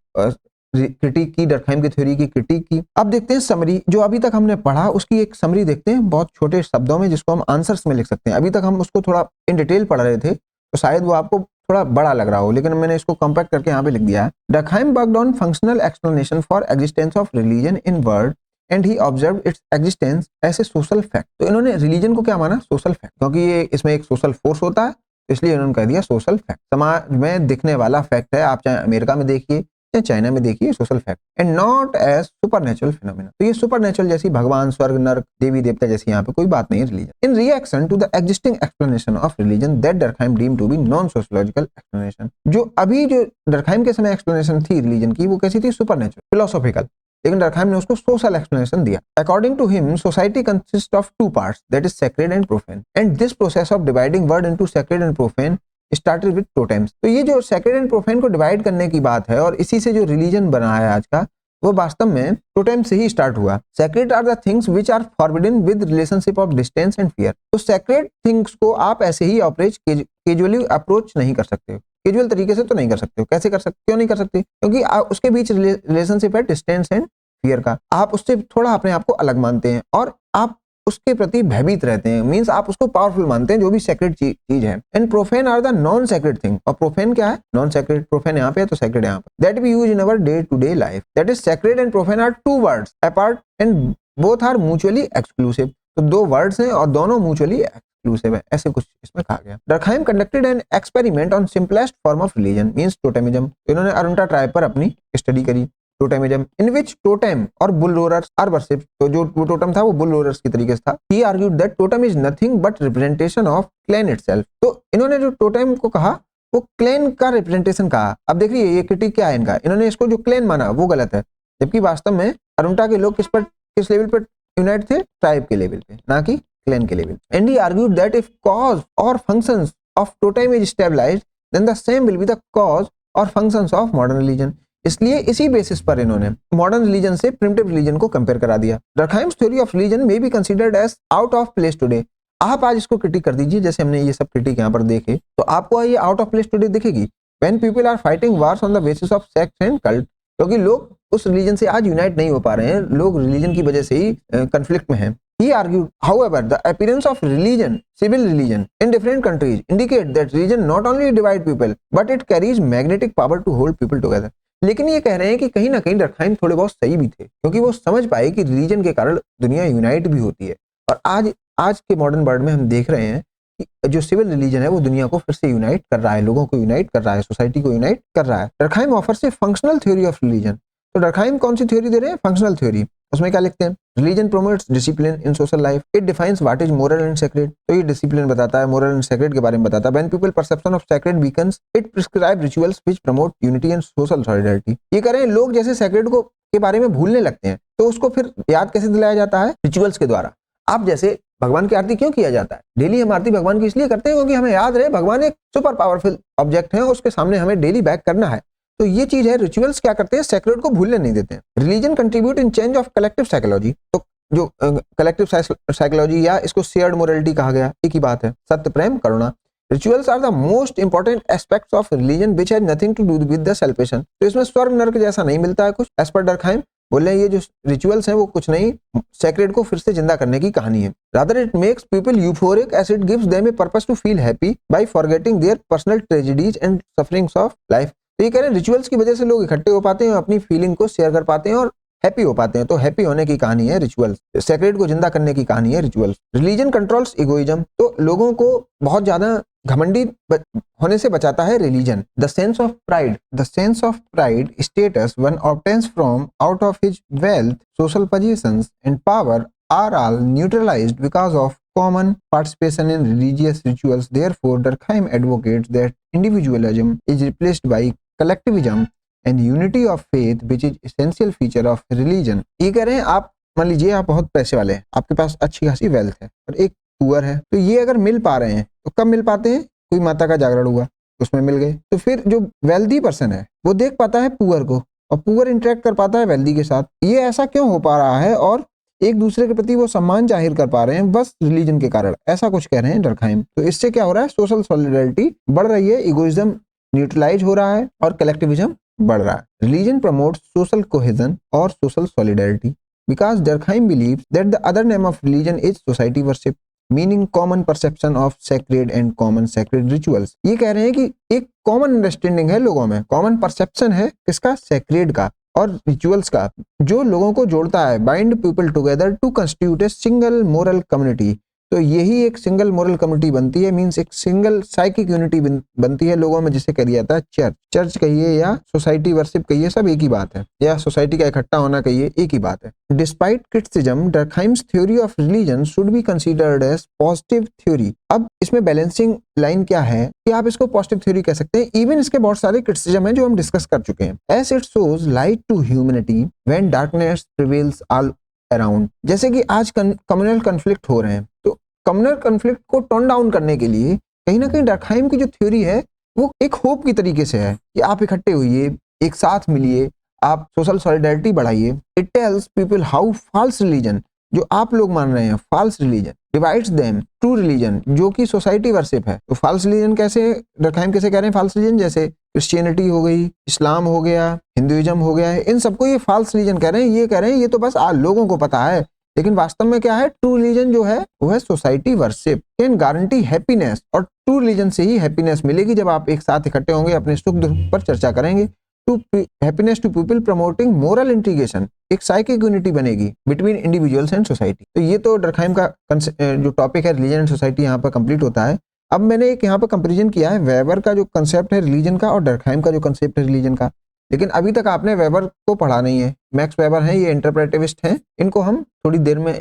क्रिटिक की, डरखाइम की थ्योरी की क्रिटिक की। अब देखते हैं समरी, जो अभी तक हमने पढ़ा उसकी एक समरी देखते हैं बहुत छोटे शब्दों में, जिसको हम आंसर्स में लिख सकते हैं। अभी तक हम उसको थोड़ा इन डिटेल पढ़ रहे थे तो शायद वो आपको थोड़ा बड़ा लग रहा हो, लेकिन मैंने इसको कॉम्पैक्ट करके यहाँ पे लिख दिया है। Durkheim worked on functional explanation for existence of religion in world and he observe its existence as a social fact. तो इन्होंने रिलीजन को क्या माना, सोशल फैक्ट, क्योंकि ये इसमें एक सोशल फोर्स होता है, इसलिए इन्होंने कह दिया सोशल फैक्ट, समाज में दिखने वाला फैक्ट है। आप चाहे अमेरिका में देखिए चाहे चाइना में देखिए, social fact and not as supernatural phenomena. तो ये सुपरनेचुरल जैसी भगवान, स्वर्ग, नरक, देवी देवता जैसी यहाँ पे कोई बात नहीं है religion. In reaction to the existing explanation of religion that Durkheim deem to be non sociological explanation. जो अभी जो डरखाइम के समय एक्सप्लेनेशन थी रिलीजन की, वो कैसी थी, सुपरनेचुरल, फिलोसॉफिकल, लेकिन डरखाइम ने उसको सोशल एक्सप्लेनेशन दिया। According to him society consist of two parts, that is sacred and profane, and this process of dividing world into sacred and profane started with totems. तो ये जो sacred and profane को divide करने की बात है और इसी से जो रिलीजन बना है आज का, वो वास्तव में टोटेम से ही स्टार्ट हुआ। Sacred are the things which are forbidden with relationship of distance and fear. तो सेक्रेड थिंग्स को आप ऐसे ही कैजुअली अप्रोच नहीं कर सकते हो, कैजुअल तरीके से तो नहीं कर सकते हो। कैसे कर सकते, क्यों नहीं कर सकते, क्योंकि उसके बीच रिलेशनशिप है डिस्टेंस एंड फियर का। आप उससे थोड़ा अपने आप को अलग मानते हैं और आप उसके प्रति भयभीत रहते हैं, मींस आप उसको पावरफुल मानते हैं, जो भी सेक्रेड चीज है। And profane are the non sacred thing. और प्रोफेन क्या है, नॉन सेक्रेड। प्रोफेन यहाँ पे है तो सेक्रेड यहाँ पे। That we use in our day to day life, that is sacred and profane are two words apart and both are mutually exclusive. तो दो वर्ड्स हैं और दोनों म्यूचुअली एक्सक्लूसिव है, ऐसे कुछ इसमें कहा गया। Durkheim conducted an experiment on simplest form of religion, means totemism. इन्होंने अरुंटा ट्राइब पर अपनी स्टडी करी, टोटेमिज्म, इन विच टोटेम और बुल रोरर्स आर वर्शिप्ड। तो जो वो टोटम था वो बुल रोरर्स की तरीके से था। He argued that totem is nothing but representation of clan itself. तो इन्होंने जो टोटेम को कहा वो क्लैन का रिप्रेजेंटेशन कहा। अब देखिए ये क्रिटिक क्या है इनका, इन्होंने इसको जो क्लैन माना वो गलत है, जबकि वास्तव में अरुंटा के लोग किस लेवल पर यूनाइट थे, ट्राइब के लेवल पे, ना कि क्लैन के level. And he argued that if cause और functions of totem is stabilised then the same will be the cause और फंक्शंस ऑफ मॉडर्न रिलीजन। इसलिए इसी बेसिस पर इन्होंने मॉडर्न रिलीजन से प्रिमिटिव रिलीजन को कंपेयर करा दिया। Durkheim's theory of religion may be considered as out of place today. आप आज इसको क्रिटिक कर दीजिए, जैसे हमने ये सब क्रिटिक यहाँ पर देखे, तो आपको ये आउट ऑफ प्लेस टुडे दिखेगी। When people are fighting wars on the basis of sect and cult, क्योंकि लोग उस रिलीजन से आज यूनाइट नहीं हो पा रहे हैं, लोग रिलीजन की वजह से ही कंफ्लिक्ट में हैं। He argued, however, the appearance of religion, civil religion, in different countries indicate that religion not only divide people, but it carries magnetic power to hold people together. लेकिन ये कह रहे हैं कि कहीं ना कहीं डर्कहाइम थोड़े बहुत सही भी थे, क्योंकि वो समझ पाए कि रिलीजन के कारण दुनिया यूनाइट भी होती है। और आज के मॉडर्न वर्ल्ड में हम देख रहे हैं कि जो सिविल रिलीजन है वो दुनिया को फिर से यूनाइट कर रहा है, लोगों को यूनाइट कर रहा है, सोसाइटी को यूनाइट कर रहा है। Durkheim offers A functional theory of religion. तो डर्कहाइम कौन सी थ्योरी दे रहे हैं? Functional theory. उसमें क्या लिखते हैं? Religion promotes discipline in social life, it defines what is moral and sacred. तो ये डिसिप्लिन बताता है, मोरल एंड सेक्रेड के बारे में बताता है। When people perception of sacred weakens, it prescribe rituals which promote unity and social solidarity. ये कह रहे हैं लोग जैसे सेक्रेड को के बारे में भूलने लगते हैं, तो उसको फिर याद कैसे दिलाया जाता है? रिचुअल्स के द्वारा। आप जैसे भगवान की आरती क्यों किया जाता है? डेली हम आरती भगवान की इसलिए करते हैं क्योंकि हमें याद रहे भगवान एक सुपर पावरफुल ऑब्जेक्ट है, उसके सामने हमें डेली बैक करना है। तो ये चीज है, रिचुअल्स क्या करते हैं? सेक्रेड को भूलने नहीं देते हैं। Religion contribute in change of collective psychology. तो जो कलेक्टिव साइकोलॉजी या इसको शेयर्ड मोरालिटी कहा गया, एक ही बात है, सत्य, प्रेम, करुणा। Rituals are the most important aspects of religion which has nothing to do with the salvation. तो इसमें स्वर्ग नरक जैसा नहीं मिलता है कुछ। एज पर डर्कहाइम बोल रहे हैं ये जो रिचुअल्स हैं वो कुछ नहीं, सेक्रेड को फिर से जिंदा करने की कहानी है। Rather it makes people euphoric as it gives them a purpose to feel happy by forgetting their personal tragedies and sufferings of life. तो ये कह रहे हैं रिचुअल्स की वजह से लोग इकट्ठे हो पाते हैं, अपनी फीलिंग को शेयर कर पाते हैं और हैप्पी हो पाते हैं। तो हैप्पी होने की कहानी है रिचुअल्स, सेक्रेड को जिंदा करने की कहानी है रिचुअल्स। Religion controls egoism. तो लोगों को बहुत ज्यादा घमंडी होने से बचाता है religion. The sense of pride status one obtains from out of his wealth, social positions and power are all neutralised because of common participation in religious rituals. Therefore, Durkheim advocates that individualism is replaced by collectivism and unity of faith, which is essential feature of religion. ये कह रहे हैं आप मान लीजिए आप बहुत पैसे वाले हैं, आपके पास अच्छी खासी वेल्थ है और एक पुअर है, तो ये अगर मिल पा रहे हैं तो कब मिल पाते हैं? कोई माता का जागरण हुआ उसमें मिल गए। तो फिर जो वेल्दी पर्सन है वो देख पाता है पुअर को और पुअर इंटरेक्ट कर पाता है वेल्दी के साथ। ये ऐसा क्यों हो पा रहा है? और एक दूसरे के प्रति वो सम्मान जाहिर कर पा रहे हैं बस रिलीजन के कारण। ऐसा कुछ कह रहे हैं डर्कहाइम। तो इससे क्या हो रहा है? सोशल सॉलिडरिटी बढ़ रही है, इगोइज्म न्यूट्रलाइज हो रहा है और कलेक्टिविज्म बढ़ रहा है। रिलीजन प्रमोट्स सोशल कोहेजन और social solidarity because Durkheim believes that the other name of religion is society worship, meaning common perception of sacred and common sacred rituals. ये कह रहे हैं कि एक कॉमन अंडरस्टैंडिंग है लोगों में, कॉमन परसेप्शन है किसका? सेक्रेड का और रिचुअल्स का, जो लोगों को जोड़ता है। Bind people together to constitute a single moral community. तो यही एक सिंगल मोरल कम्युनिटी बनती है, मींस एक सिंगल साइकिक यूनिटी बनती है लोगों में, जिसे कह जाता है चर्च कहिए या सोसाइटी वर्शिप कहिए, सब एक ही बात है, या सोसाइटी का इकट्ठा होना कहिए, एक ही बात है। Despite criticism, Durkheim's theory of religion should be considered as positive theory. अब इसमें बैलेंसिंग लाइन क्या है कि आप इसको पॉजिटिव थ्योरी कह सकते हैं। इवन इसके बहुत सारे क्रिटिसिज्म है जो हम डिस्कस कर चुके हैं। As it shows light to humanity when darkness prevails all around. जैसे कि आज कम्युनल कन्फ्लिक्ट हो रहे हैं, तो कम्युनल कन्फ्लिक्ट को टोन डाउन करने के लिए कहीं ना कहीं डर्कहाइम की जो थ्योरी है वो एक होप की तरीके से है कि आप इकट्ठे होइए, एक साथ मिलिए, आप सोशल सॉलिडरिटी बढ़ाइए। It tells people how false religion, जो आप लोग मान रहे हैं false religion, divides them true religion, जो कि सोसाइटी वर्शिप है। तो फॉल्स रिलीजन कैसे, डर्कहाइम कैसे कह रहे हैं फॉल्स रिलीजन? जैसे क्रिश्चियनिटी हो गई, इस्लाम हो गया, हिंदुइज्म हो गया है, इन सबको ये फॉल्स रिलीजन कह रहे हैं। ये कह रहे हैं ये तो बस लोगों को पता है, लेकिन वास्तव में क्या है? ट्रू रिलीजन जो है वो है society worship, can guarantee happiness. और ट्रू रिलीजन से ही हैप्पीनेस मिलेगी जब आप एक साथ इकट्ठे होंगे, अपने सुख दुख पर चर्चा करेंगे। To happiness to people promoting moral integration, एक साइकिक यूनिटी बनेगी बिटवीन इंडिविजुअल्स एंड सोसाइटी। तो ये तो डर्कहाइम का जो टॉपिक है रिलीजन एंड सोसाइटी यहाँ पर कंप्लीट होता है। अब मैंने एक यहाँ पर कंपेरिजन किया है वेबर का जो कंसेप्ट है रिलीजन का और डर्कहाइम का जो कंसेप्ट है रिलीजन का। लेकिन अभी तक आपने वेबर को पढ़ा नहीं है। मैक्स वेबर हैं, ये इंटरप्रेटिविस्ट हैं, इनको हम थोड़ी देर में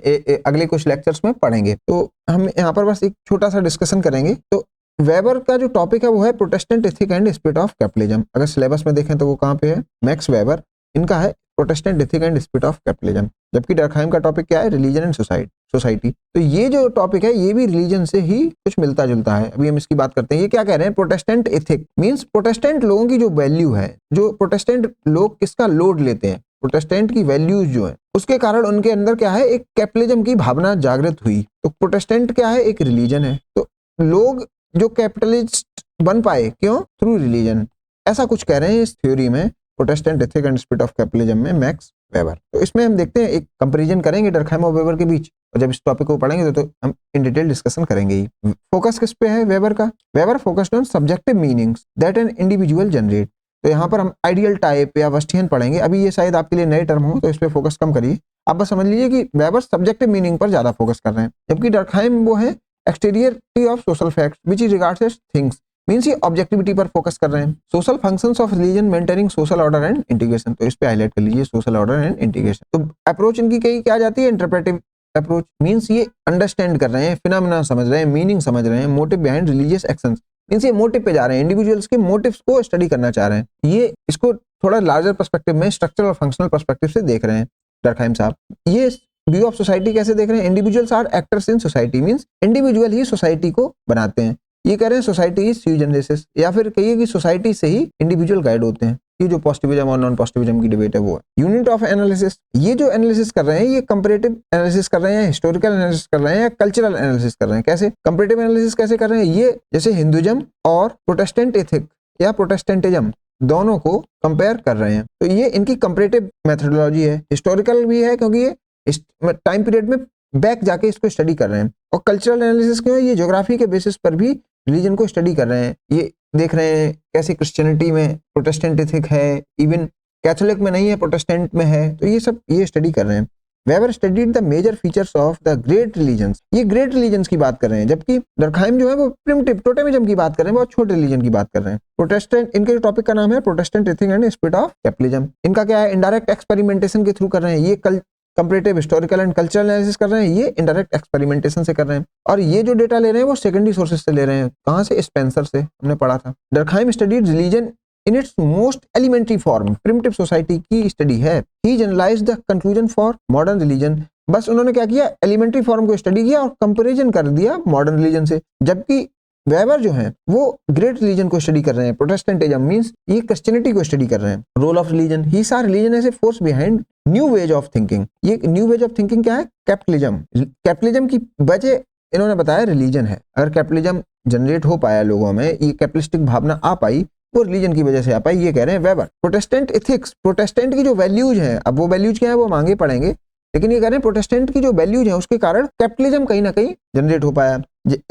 अगले कुछ लेक्चर्स में पढ़ेंगे। तो हम यहाँ पर बस एक छोटा सा डिस्कशन करेंगे। तो वेबर का जो टॉपिक है वो है Protestant ethic and spirit of capitalism. अगर सिलेबस में देखें तो वो कहाँ पे है? मैक्स वेबर, इनका है Protestant ethic and spirit of capitalism. जबकि डर्कहाइम का टॉपिक क्या है? Religion and society. तो ये जो टॉपिक है ये भी रिलीजन से ही कुछ मिलता जुलता है। अभी हम इसकी बात करते हैं। ये क्या कह रहे हैं? प्रोटेस्टेंट एथिक मींस प्रोटेस्टेंट लोगों की जो वैल्यू है, जो प्रोटेस्टेंट लोग किसका लोड लेते हैं, प्रोटेस्टेंट की वैल्यूज जो है उसके कारण उनके अंदर क्या है? एक कैपिटलिज्म की भावना जागृत हुई। तो प्रोटेस्टेंट क्या है? एक रिलीजन है। तो लोग जो कैपिटलिस्ट बन पाए क्यों? Through religion. ऐसा कुछ कह रहे हैं इस थ्योरी में, Protestant ethic and spirit of capitalism में, मैक्स वेबर। तो इसमें हम देखते हैं, एक कंपैरिजन करेंगे डर्कहाइम और वेबर के बीच। और जब इस टॉपिक को पढ़ेंगे तो हम इन डिटेल डिस्कशन करेंगे ही। फोकस किस पे है वेबर का? Weber focused on subjective meanings that an individual generate. तो यहाँ पर हम आइडियल टाइप या वस्टियन पढ़ेंगे, अभी ये शायद आपके लिए नए टर्म हो तो इस पे फोकस कम करिए। आप बस समझ लीजिए कि वेबर सब्जेक्टिव मीनिंग पर ज्यादा फोकस कर रहे हैं, जबकि डर्कहाइम वो है exteriority of social facts which is regards as things, means ये ऑब्जेक्टिविटी पर फोकस कर रहे हैं। Social functions of religion maintaining social order and integration, तो इस पे हाईलाइट कर लीजिए सोशल ऑर्डर एंड इंटीग्रेशन। तो अप्रोच इनकी कई क्या जाती है? इंटरप्रेटिव अप्रोच, मींस ये अंडरस्टैंड कर रहे हैं, फिनोमेना समझ रहे हैं, मीनिंग समझ रहे हैं, motive behind religious actions, means ये मोटिव पे जा रहे हैं, इंडिविजुअल्स के मोटिव्स को स्टडी करना चाह रहे हैं। ये इसको थोड़ा लार्जर पर्सपेक्टिव में स्ट्रक्चरल और फंक्शनल पर्सपेक्टिव से देख रहे हैं डर्कहाइम साहब। ये व्यू ऑफ सोसाइटी कैसे देख रहे हैं? Individuals are actors in society, means individual ही सोसाइटी को बनाते हैं। ये कह रहे हैं सोसाइटी इज स्यू जनरेसिस, या फिर कहिए कि सोसाइटी से ही इंडिविजुअल गाइड होते हैं। ये जो पॉजिटिविज्म और नॉन पॉजिटिविज्म की डिबेट है वो है। यूनिट ऑफ एनालिसिस, ये जो एनालिसिस कर रहे हैं ये कंपैरेटिव एनालिसिस कर रहे हैं, हिस्टोरिकल एनालिसिस कर रहे हैं या कल्चरल एनालिसिस कर रहे हैं। कैसे कंपैरेटिव एनालिसिस कैसे कर रहे हैं? ये जैसे हिंदुइज्म और प्रोटेस्टेंट एथिक या प्रोटेस्टेंटिज्म दोनों को कंपेयर कर रहे हैं, तो ये इनकी कंपैरेटिव मेथोडोलॉजी है। हिस्टोरिकल भी है क्योंकि ये इस टाइम पीरियड में बैक जाके इसको स्टडी कर रहे हैं, और कल्चरल एनालिसिस क्यों है? ये ज्योग्राफी के बेसिस पर भी रिलीजन को स्टडी कर रहे हैं। ये देख रहे हैं कैसे क्रिश्चियनिटी में प्रोटेस्टेंट एथिक है, इवन कैथोलिक में नहीं है, प्रोटेस्टेंट में है, तो ये सब ये स्टडी कर रहे हैं। Weber studied the major features of the great religions, ये ग्रेट रिलीजन्स की बात कर रहे हैं, जबकि डर्कहाइम जो है वो प्रिमिटिव टोटेमिज्म की बात कर रहे हैं, बहुत छोटे रिलीजन की बात कर रहे हैं। प्रोटेस्टेंट, इनके जो टॉपिक का नाम है Protestant ethic and spirit of capitalism. इनका क्या है? इनडायरेक्ट एक्सपेरिमेंटेशन के थ्रू कर रहे हैं। ये comparative historical and cultural analysis कर रहे हैं, ये इनडायरेक्ट एक्सपेरिमेंटेशन से कर रहे हैं। और ये जो डेटा ले रहे हैं वो सेकेंडरी सोर्सेज से ले रहे हैं। कहां से? स्पेंसर से, हमने पढ़ा था। Durkheim studied religion in its most elementary form, primitive society की स्टडी है। He generalised the conclusion for modern religion, बस उन्होंने क्या किया? एलिमेंट्री फॉर्म को स्टडी किया और कंपैरिजन कर दिया मॉडर्न रिलीजन से। जबकि वेबर जो है वो ग्रेट रिलीजन को स्टडी कर रहे हैं, प्रोटेस्टेंटिज्म, मींस ये क्रिश्चियनिटी को स्टडी कर रहे हैं। Role of religion, he saw religion as a force behind new ways of thinking. ये न्यू वेज ऑफ थिंकिंग क्या है? कैपिटलिज्म। कैपिटलिज्म की वजह इन्होंने बताया रिलीजन है। अगर कैपिटलिज्म जनरेट हो पाया लोगों में, ये कैपिटलिस्टिक भावना आ पाई, वो रिलीजन की वजह से आ पाई, ये कह रहे हैं वेबर। प्रोटेस्टेंट एथिक्स, प्रोटेस्टेंट की जो वैल्यूज हैं, अब वो वैल्यूज क्या है वो हम आगे पढ़ेंगे, लेकिन ये कह रहे हैं प्रोटेस्टेंट की जो वैल्यूज है उसके कारण कैपिटलिज्म कहीं ना कहीं जनरेट हो पाया।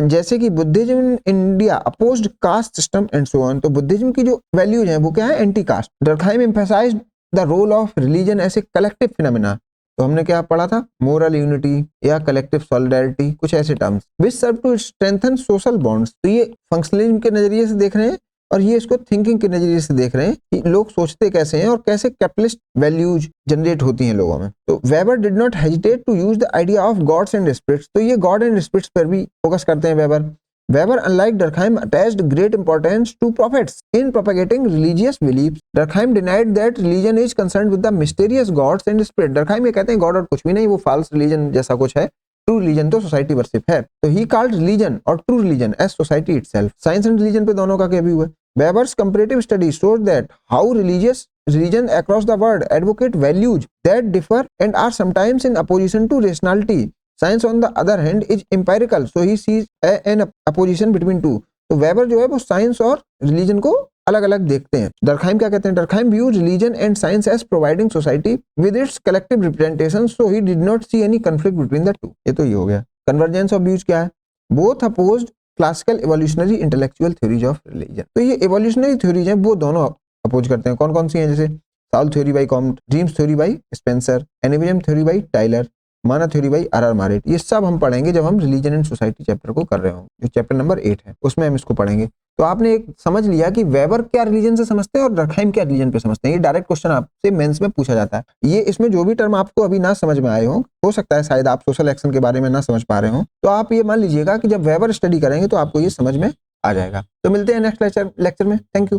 जैसे कि Buddhism in India opposed caste system and so on, तो बुद्धिज्म की जो वैल्यूज हैं वो क्या है? Anti caste. Durkheim emphasised the role of religion as a collective phenomena, तो हमने क्या पढ़ा था? मोरल यूनिटी या कलेक्टिव सॉलिडारिटी, कुछ ऐसे terms, which serve to strengthen social bonds. तो ये फंक्शनलिज्म के नजरिए से देख रहे हैं और ये इसको थिंकिंग के नजरिए से देख रहे हैं कि लोग सोचते कैसे हैं और कैसे कैपिटलिस्ट वैल्यूज जनरेट होती हैं लोगों में। तो Weber did not hesitate to use the idea of gods and spirits, तो ये गॉड एंड स्पिरिट्स पर भी फोकस करते हैं weber. Weber, unlike Durkheim, attached great importance to prophets in propagating religious beliefs. Durkheim denied that religion is concerned with the mysterious gods and spirit. Durkheim ये कहते हैं God और कुछ भी नहीं, वो false religion जैसा कुछ है, ट्रू रिलीजन तो सोसाइटी वर्शिप है। तो ही कॉल्ड रिलीजन और true religion as society itself. Science and religion पे दोनों का क्या भी हुआ? Weber's comparative study showed that how religion across the world advocate values that differ and are sometimes in opposition to rationality. Science on the other hand is empirical, so he sees an opposition between two. तो weber जो है वो science और religion को अलग अलग देखते हैं। डर्कहाइम क्या कहते हैं? Durkheim view religion and science as providing society with its collective representation, so he did not see any conflict between the two. ये तो ये हो गया। कन्वर्जेंस ऑफ व्यूज क्या है? Both opposed classical evolutionary intellectual theories of religion. तो ये evolutionary theories हैं, वो दोनों अपोज करते हैं। कौन कौन सी हैं? जैसे soul theory by Comte, dreams theory by Spencer, animism theory by Tylor, mana theory by R Marett. ये सब हम पढ़ेंगे जब हम रिलीजन एंड सोसाइटी चैप्टर को कर रहे होंगे, जो चैप्टर नंबर 8 है, उसमें हम इसको पढ़ेंगे। तो आपने एक समझ लिया कि वेबर क्या रिलीजन से समझते हैं और डर्कहाइम क्या रिलीजन पे समझते हैं। ये डायरेक्ट क्वेश्चन आपसे मेंस में पूछा जाता है। ये इसमें जो भी टर्म आपको अभी ना समझ में आए हो सकता है शायद आप सोशल एक्शन के बारे में ना समझ पा रहे हो, तो आप ये मान लीजिएगा कि जब वेबर स्टडी करेंगे तो आपको ये समझ में आ जाएगा। तो मिलते हैं नेक्स्ट लेक्चर में। Thank you.